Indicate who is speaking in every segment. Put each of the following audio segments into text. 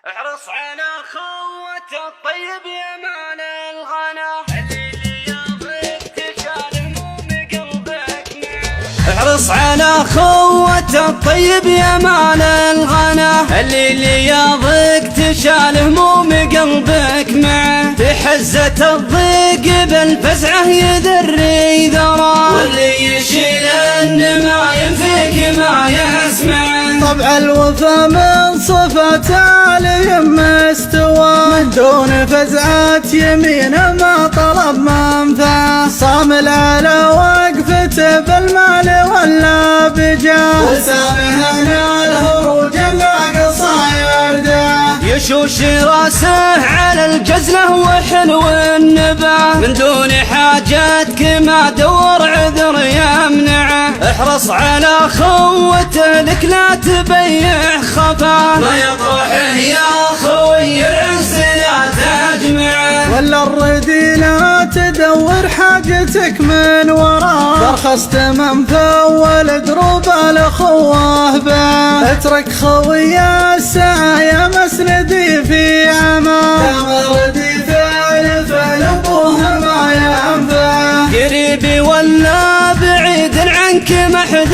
Speaker 1: احرص على خوة الطيب يا مال الغنى، اللي ياخذ تشال هموم قلبك معه. احرص على خوة الطيب يا مال الغنى، اللي ياخذ تشال هموم قلبك معه. في حزة الضيق بالفزعة يذري ذرى، واللي يشيل النمايم فيك ما يسمع.
Speaker 2: طبع الوفا من صفات عليهم مستوى، من دون فزعة يمين ما طلب منفعة. صامل على وقفته بالمال ولا بجاه، وسامحنا الهروج مع قصاير دعاه.
Speaker 1: يشوش راسه على الجزلة وحلو النبا، من دون حاجاتك ما دور عذر يمنعه. احرص على خوته لك لا تبيع خفا، ما يطرحه يا خوي العز لا تجمعه.
Speaker 2: ولا الرديلة تدور حاجتك من وراه، برخصت من فول دروب الاخوه به. اترك خوي الساعة يا مسندي في عماه، يا مردي فعل فعل ابوه ما ينفعه.
Speaker 1: قريبي ولا بعيد عنك ما حد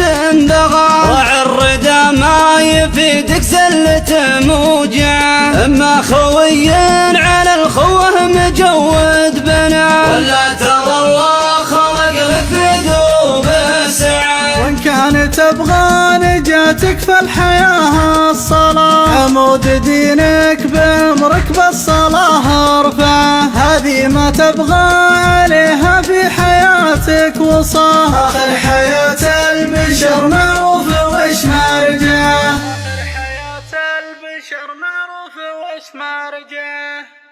Speaker 1: بغى، راعي الردى ما يفيدك زلته موجعه. اما خوي على الخوه مجود بنا، ولا ترى الله خلق لك في ذوب سعه.
Speaker 2: وان كانت تبغى نجاتك في الحياة الصلاة، عمود دينك بأمرك بالصلاة ارفعه. هذه ما تبغى عليها في حياتك وصاه، آخر حياة البشر معروف وش مرجعه. آخر حياة البشر معروف وش مرجعه.